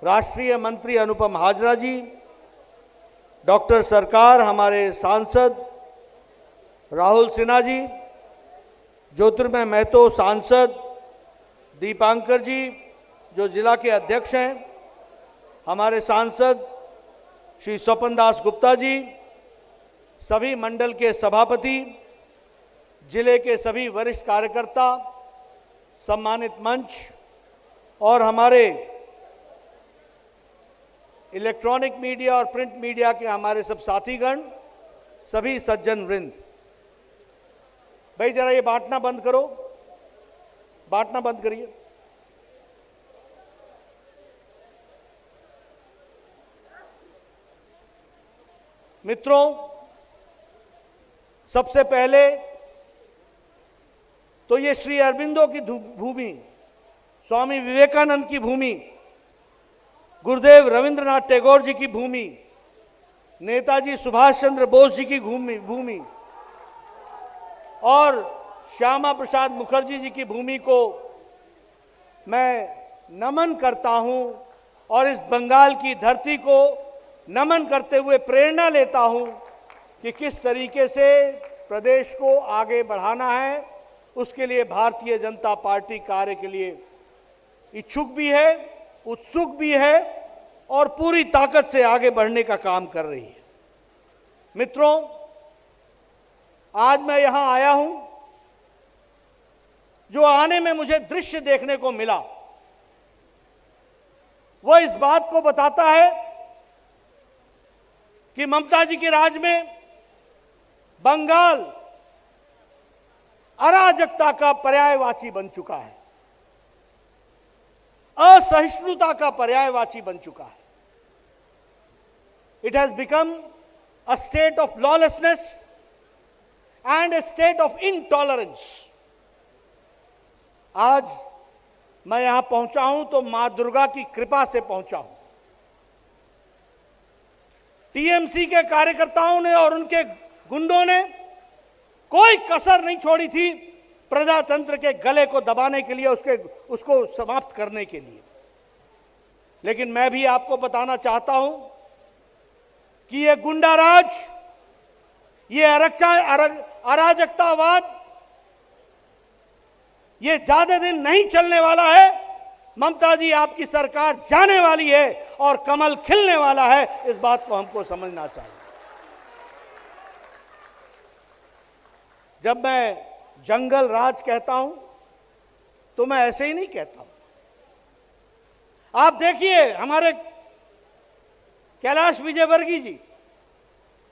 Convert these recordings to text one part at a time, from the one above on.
राष्ट्रीय मंत्री अनुपम हाजरा जी, डॉक्टर सरकार, हमारे सांसद राहुल सिन्हा जी, ज्योतिर्मय महतो सांसद, दीपांकर जी जो जिला के अध्यक्ष हैं, हमारे सांसद श्री स्वपन दास गुप्ता जी, सभी मंडल के सभापति, जिले के सभी वरिष्ठ कार्यकर्ता, सम्मानित मंच और हमारे इलेक्ट्रॉनिक मीडिया और प्रिंट मीडिया के हमारे सब साथीगण, सभी सज्जन वृंद। भाई जरा ये बांटना बंद करो, बांटना बंद करिए। मित्रों, सबसे पहले तो ये श्री अरबिंदो की भूमि, स्वामी विवेकानंद की भूमि, गुरुदेव रविंद्रनाथ टैगोर जी की भूमि, नेताजी सुभाष चंद्र बोस जी की भूमि और श्यामा प्रसाद मुखर्जी जी की भूमि को मैं नमन करता हूं और इस बंगाल की धरती को नमन करते हुए प्रेरणा लेता हूं कि किस तरीके से प्रदेश को आगे बढ़ाना है। उसके लिए भारतीय जनता पार्टी कार्य के लिए इच्छुक भी है, उत्सुक भी है और पूरी ताकत से आगे बढ़ने का काम कर रही है। मित्रों, आज मैं यहां आया हूं, जो आने में मुझे दृश्य देखने को मिला वह इस बात को बताता है कि ममता जी के राज में बंगाल अराजकता का पर्यायवाची बन चुका है, असहिष्णुता का पर्यायवाची बन चुका है। It has become a state of lawlessness and A state of intolerance. आज मैं यहां पहुंचा हूं तो मां दुर्गा की कृपा से पहुंचा हूं। टीएमसी के कार्यकर्ताओं ने और उनके गुंडों ने कोई कसर नहीं छोड़ी थी प्रजातंत्र के गले को दबाने के लिए, उसको समाप्त करने के लिए। लेकिन मैं भी आपको बताना चाहता हूं कि ये गुंडाराज, ये अराजकतावाद, ये ज्यादा दिन नहीं चलने वाला है। ममता जी, आपकी सरकार जाने वाली है और कमल खिलने वाला है, इस बात को हमको समझना चाहिए। जब मैं जंगल राज कहता हूं तो मैं ऐसे ही नहीं कहता हूं। आप देखिए हमारे कैलाश विजयवर्गीय जी,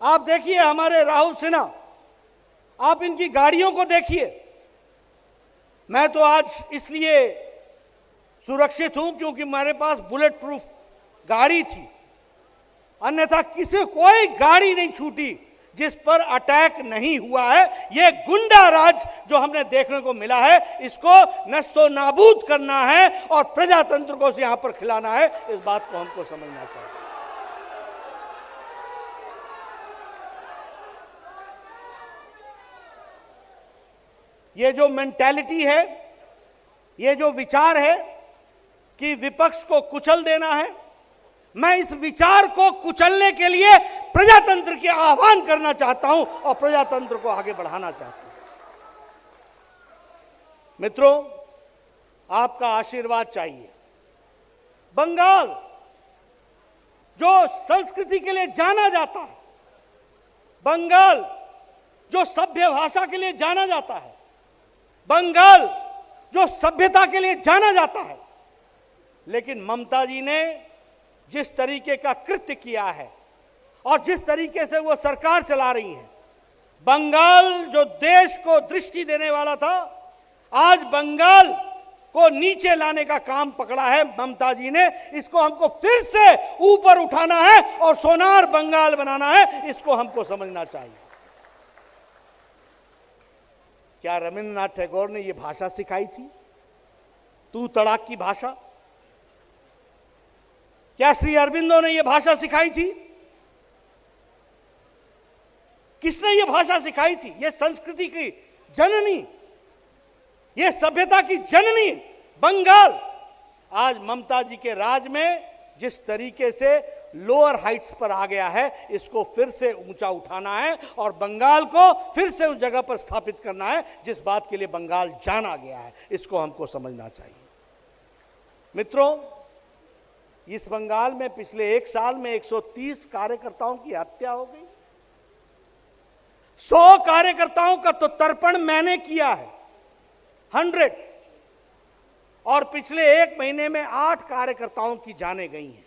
आप देखिए हमारे राहुल सिन्हा, आप इनकी गाड़ियों को देखिए। मैं तो आज इसलिए सुरक्षित हूं क्योंकि मेरे पास बुलेट प्रूफ गाड़ी थी, अन्यथा कोई गाड़ी नहीं छूटी जिस पर अटैक नहीं हुआ है। यह गुंडा राज जो हमने देखने को मिला है, इसको नस्तो नाबूद करना है और प्रजातंत्र को यहां पर खिलाना है, इस बात को हमको समझना चाहिए। ये जो मेंटालिटी है, ये जो विचार है कि विपक्ष को कुचल देना है, मैं इस विचार को कुचलने के लिए प्रजातंत्र के आह्वान करना चाहता हूं और प्रजातंत्र को आगे बढ़ाना चाहता हूं। मित्रों, आपका आशीर्वाद चाहिए। बंगाल जो संस्कृति के लिए जाना जाता है, बंगाल जो सभ्य भाषा के लिए जाना जाता है, बंगाल जो सभ्यता के लिए जाना जाता है, लेकिन ममता जी ने जिस तरीके का कृत्य किया है और जिस तरीके से वो सरकार चला रही है, बंगाल जो देश को दृष्टि देने वाला था, आज बंगाल को नीचे लाने का काम पकड़ा है ममता जी ने। इसको हमको फिर से ऊपर उठाना है और सोनार बंगाल बनाना है, इसको हमको समझना चाहिए। क्या रविंद्रनाथ टैगोर ने यह भाषा सिखाई थी, तू तड़ाक की भाषा? क्या श्री अरबिंदो ने यह भाषा सिखाई थी? किसने यह भाषा सिखाई थी? यह संस्कृति की जननी, यह सभ्यता की जननी बंगाल आज ममता जी के राज में जिस तरीके से लोअर हाइट्स पर आ गया है, इसको फिर से ऊंचा उठाना है और बंगाल को फिर से उस जगह पर स्थापित करना है जिस बात के लिए बंगाल जाना गया है। इसको हमको समझना चाहिए। मित्रों, इस बंगाल में पिछले 1 साल में 130 कार्यकर्ताओं की हत्या हो गई। 100 कार्यकर्ताओं का तो तर्पण मैंने किया है, 100। और पिछले 1 महीने में 8 कार्यकर्ताओं की जानें गई हैं।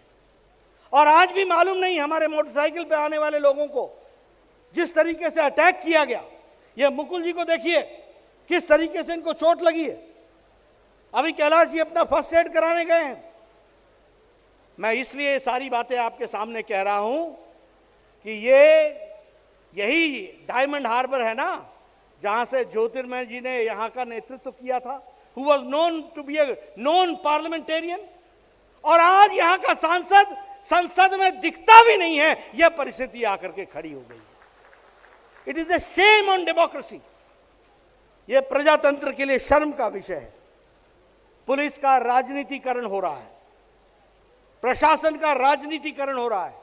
और आज भी मालूम नहीं हमारे मोटरसाइकिल पे आने वाले लोगों को जिस तरीके से अटैक किया गया। ये मुकुल जी को देखिए किस तरीके से इनको चोट लगी है। अभी कैलाश जी अपना फर्स्ट एड कराने गए हैं। मैं इसलिए सारी बातें आपके सामने कह रहा हूं कि यही डायमंड हार्बर है ना, जहां से ज्योतिर्मय जी ने यहां का नेतृत्व किया था, who was known to be a known parliamentarian. और आज यहां का सांसद संसद में दिखता भी नहीं है। यह परिस्थिति आकर के खड़ी हो गई। It is a shame on democracy. यह प्रजातंत्र के लिए शर्म का विषय है। पुलिस का राजनीतिकरण हो रहा है, प्रशासन का राजनीतिकरण हो रहा है।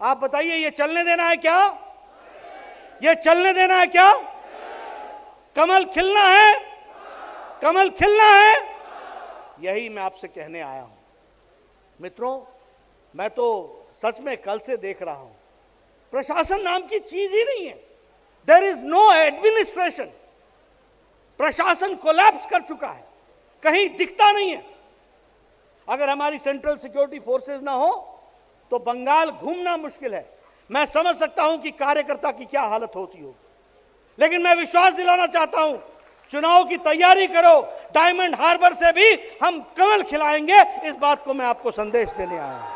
आप बताइए, यह चलने देना है क्या? यह चलने देना है क्या? कमल खिलना है, कमल खिलना है। यही मैं आपसे कहने आया हूं। मित्रों, मैं तो सच में कल से देख रहा हूं, प्रशासन नाम की चीज ही नहीं है। There is no administration. प्रशासन कोलैप्स कर चुका है, कहीं दिखता नहीं है। अगर हमारी सेंट्रल सिक्योरिटी फोर्सेस ना हो तो बंगाल घूमना मुश्किल है। मैं समझ सकता हूं कि कार्यकर्ता की क्या हालत होती होगी, लेकिन मैं विश्वास दिलाना चाहता हूं, चुनाव की तैयारी करो, डायमंड हार्बर से भी हम कमल खिलाएंगे। इस बात को मैं आपको संदेश देने आया हूं।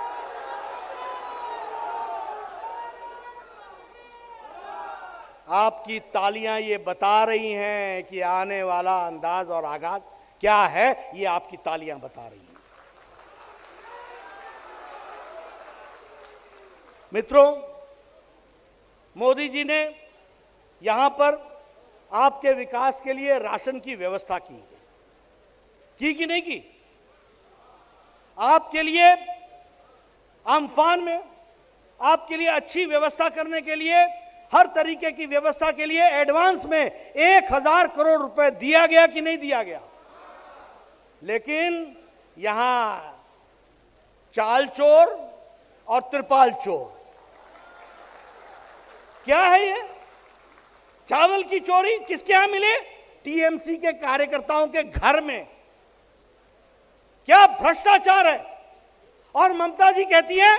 आपकी तालियां ये बता रही हैं कि आने वाला अंदाज और आगाज क्या है। ये आपकी तालियां बता रही हैं। मित्रों, मोदी जी ने यहां पर आपके विकास के लिए राशन की व्यवस्था की कि नहीं की? आपके लिए अम्फान में आपके लिए अच्छी व्यवस्था करने के लिए, हर तरीके की व्यवस्था के लिए एडवांस में 1000 करोड़ रुपए दिया गया कि नहीं दिया गया? लेकिन यहां चाल चोर और त्रिपाल चोर। क्या है ये? चावल की चोरी किसके यहां मिले? टीएमसी के कार्यकर्ताओं के घर में। क्या भ्रष्टाचार है। और ममता जी कहती है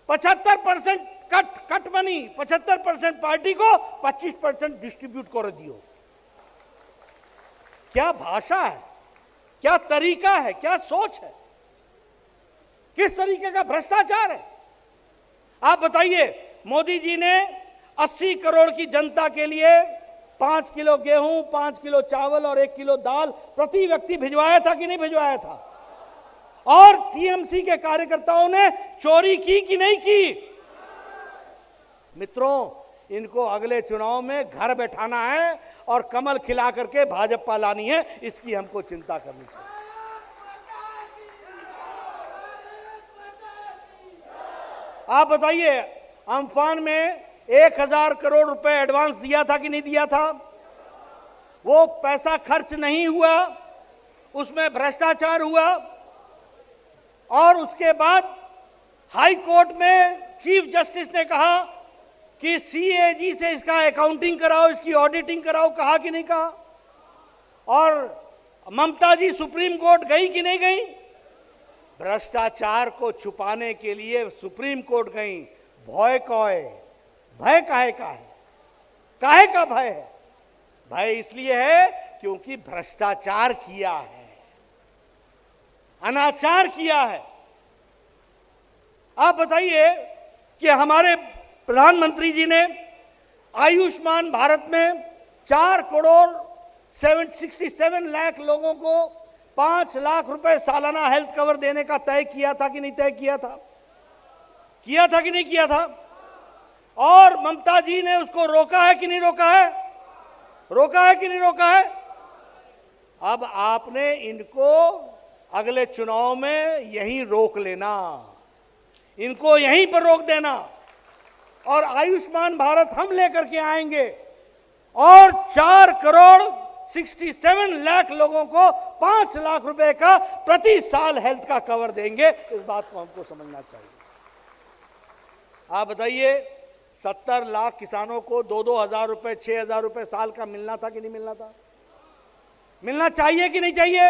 75% कट बनी, 75% पार्टी को, 25% डिस्ट्रीब्यूट कर दियो। क्या भाषा है, क्या तरीका है, क्या सोच है, किस तरीके का भ्रष्टाचार है। आप बताइए, मोदी जी ने 80 करोड़ की जनता के लिए 5 किलो गेहूं, 5 किलो चावल और 1 किलो दाल प्रति व्यक्ति भिजवाया था कि नहीं भिजवाया था? और टीएमसी के कार्यकर्ताओं ने चोरी की कि नहीं की? मित्रों, इनको अगले चुनाव में घर बैठाना है और कमल खिला करके भाजपा लानी है। इसकी हमको चिंता करनी चाहिए। आप बताइए, अम्फान में 1000 करोड़ रुपए एडवांस दिया था कि नहीं दिया था? वो पैसा खर्च नहीं हुआ, उसमें भ्रष्टाचार हुआ। और उसके बाद हाई कोर्ट में चीफ जस्टिस ने कहा कि सीएजी से इसका अकाउंटिंग कराओ, इसकी ऑडिटिंग कराओ। कहा कि नहीं कहा? और ममता जी सुप्रीम कोर्ट गई कि नहीं गई? भ्रष्टाचार को छुपाने के लिए सुप्रीम कोर्ट गई। भय काहे का है? काहे का भय है? भय इसलिए है क्योंकि भ्रष्टाचार किया है, अनाचार किया है। आप बताइए कि हमारे प्रधानमंत्री जी ने आयुष्मान भारत में 4 करोड़ 67 लाख लोगों को 5 लाख रुपए सालाना हेल्थ कवर देने का तय किया था कि नहीं तय किया था? किया था कि नहीं किया था? और ममता जी ने उसको रोका है कि नहीं रोका है? रोका है कि नहीं रोका है? अब आपने इनको अगले चुनाव में यहीं रोक लेना, इनको यहीं पर रोक देना और आयुष्मान भारत हम लेकर के आएंगे और 4,67,00,000 लोगों को 5 लाख रुपए का प्रति साल हेल्थ का कवर देंगे। इस बात को हमको समझना चाहिए। आप बताइए, 70 लाख किसानों को 2-2 हजार रुपए, 6,000 रुपए साल का मिलना था कि नहीं मिलना था? मिलना चाहिए कि नहीं चाहिए?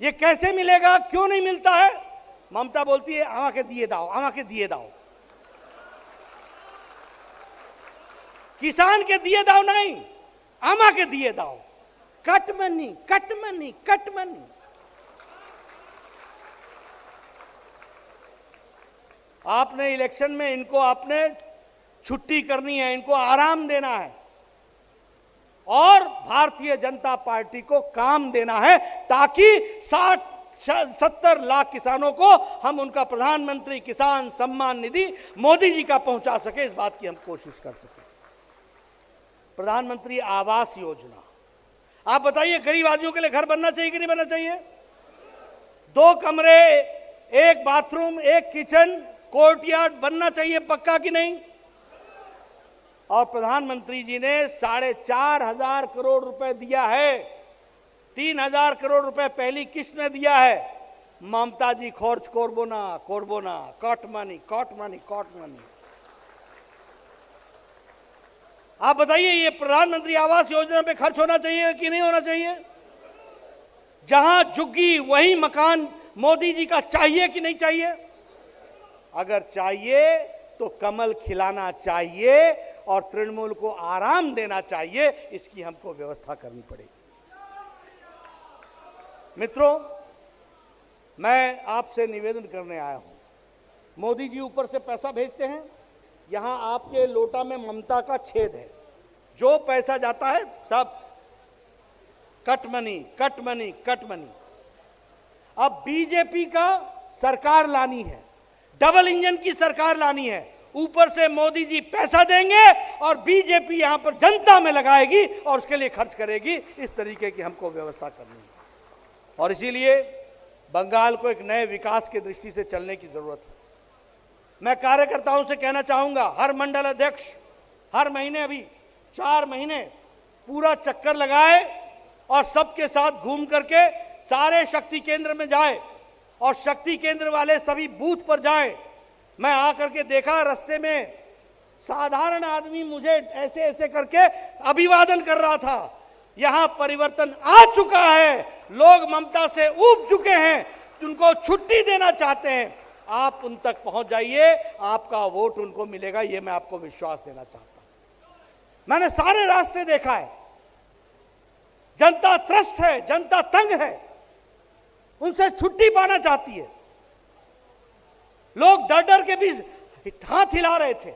ये कैसे मिलेगा, क्यों नहीं मिलता है? ममता बोलती है आमा के दिए दाओ, आमा के दिए दाओ। किसान के दिए दाओ नहीं, आमा के दिए दाओ। Cut money, cut money, cut money. आपने इलेक्शन में इनको आपने छुट्टी करनी है, इनको आराम देना है और भारतीय जनता पार्टी को काम देना है ताकि 60-70 लाख किसानों को हम उनका प्रधानमंत्री किसान सम्मान निधि मोदी जी का पहुंचा सके। इस बात की हम कोशिश कर सके। प्रधानमंत्री आवास योजना, आप बताइए गरीब आदमियों के लिए घर बनना चाहिए कि नहीं बनना चाहिए? 2 कमरे, 1 बाथरूम, 1 किचन, कोर्टयार्ड बनना चाहिए, पक्का कि नहीं? और प्रधानमंत्री जी ने 4,500 करोड़ रुपए दिया है। 3,000 करोड़ रुपए पहली किस्त में दिया है। ममता जी खर्च करबो ना, करबो ना, cut money, cut money, cut money. आप बताइए, ये प्रधानमंत्री आवास योजना पे खर्च होना चाहिए कि नहीं होना चाहिए? जहां झुग्गी वहीं मकान मोदी जी का चाहिए कि नहीं चाहिए? अगर चाहिए तो कमल खिलाना चाहिए और तृणमूल को आराम देना चाहिए। इसकी हमको व्यवस्था करनी पड़ेगी। मित्रों, मैं आपसे निवेदन करने आया हूं। मोदी जी ऊपर से पैसा भेजते हैं, यहां आपके लोटा में ममता का छेद है। जो पैसा जाता है सब cut money, cut money, cut money. अब बीजेपी का सरकार लानी है, डबल इंजन की सरकार लानी है। ऊपर से मोदी जी पैसा देंगे और बीजेपी यहां पर जनता में लगाएगी और उसके लिए खर्च करेगी। इस तरीके की हमको व्यवस्था करनी है और इसीलिए बंगाल को एक नए विकास की दृष्टि से चलने की जरूरत है। मैं कार्यकर्ताओं से कहना चाहूंगा, हर मंडल अध्यक्ष हर महीने, अभी 4 महीने पूरा चक्कर लगाए और सबके साथ घूम करके सारे शक्ति केंद्र में जाए और शक्ति केंद्र वाले सभी बूथ पर जाएं। मैं आकर के देखा, रास्ते में साधारण आदमी मुझे ऐसे ऐसे करके अभिवादन कर रहा था। यहां परिवर्तन आ चुका है, लोग ममता से ऊब चुके हैं, उनको छुट्टी देना चाहते हैं। आप उन तक पहुंच जाइए, आपका वोट उनको मिलेगा, यह मैं आपको विश्वास देना चाहता हूं। मैंने सारे रास्ते देखा है, जनता त्रस्त है, जनता तंग है, उनसे छुट्टी पाना चाहती है। लोग डर डर के भी हाथ हिला रहे थे,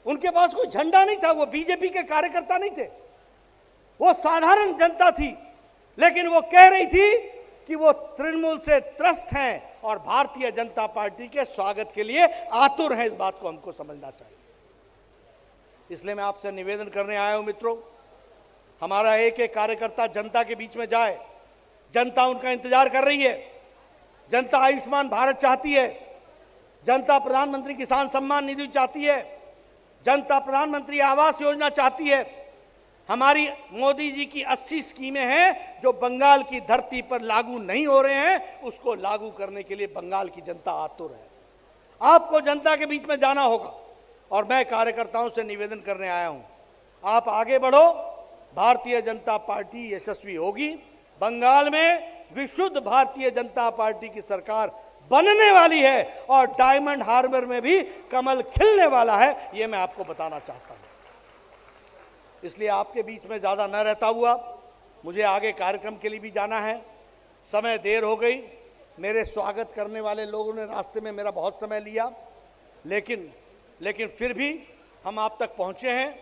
उनके पास कोई झंडा नहीं था, वो बीजेपी के कार्यकर्ता नहीं थे, वो साधारण जनता थी, लेकिन वो कह रही थी कि वो तृणमूल से त्रस्त हैं और भारतीय जनता पार्टी के स्वागत के लिए आतुर हैं। इस बात को हमको समझना चाहिए। इसलिए मैं आपसे निवेदन करने आया हूं मित्रों, हमारा एक एक कार्यकर्ता जनता के बीच में जाए। जनता उनका इंतजार कर रही है, जनता आयुष्मान भारत चाहती है, जनता प्रधानमंत्री किसान सम्मान निधि चाहती है, जनता प्रधानमंत्री आवास योजना चाहती है। हमारी मोदी जी की 80 स्कीमें हैं जो बंगाल की धरती पर लागू नहीं हो रहे हैं, उसको लागू करने के लिए बंगाल की जनता आतुर है। आपको जनता के बीच में जाना होगा और मैं कार्यकर्ताओं से निवेदन करने आया हूं, आप आगे बढ़ो, भारतीय जनता पार्टी यशस्वी होगी। बंगाल में विशुद्ध भारतीय जनता पार्टी की सरकार बनने वाली है और डायमंड हार्बर में भी कमल खिलने वाला है, यह मैं आपको बताना चाहता हूं। इसलिए आपके बीच में ज्यादा न रहता हुआ मुझे आगे कार्यक्रम के लिए भी जाना है, समय देर हो गई। मेरे स्वागत करने वाले लोगों ने रास्ते में मेरा बहुत समय लिया, लेकिन फिर भी हम आप तक पहुंचे हैं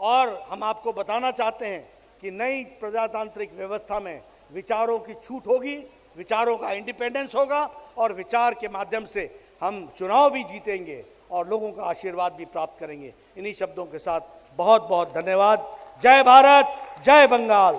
और हम आपको बताना चाहते हैं कि नई प्रजातांत्रिक व्यवस्था में विचारों की छूट होगी, विचारों का इंडिपेंडेंस होगा और विचार के माध्यम से हम चुनाव भी जीतेंगे और लोगों का आशीर्वाद भी प्राप्त करेंगे। इन्हीं शब्दों के साथ बहुत बहुत धन्यवाद। जय भारत, जय बंगाल।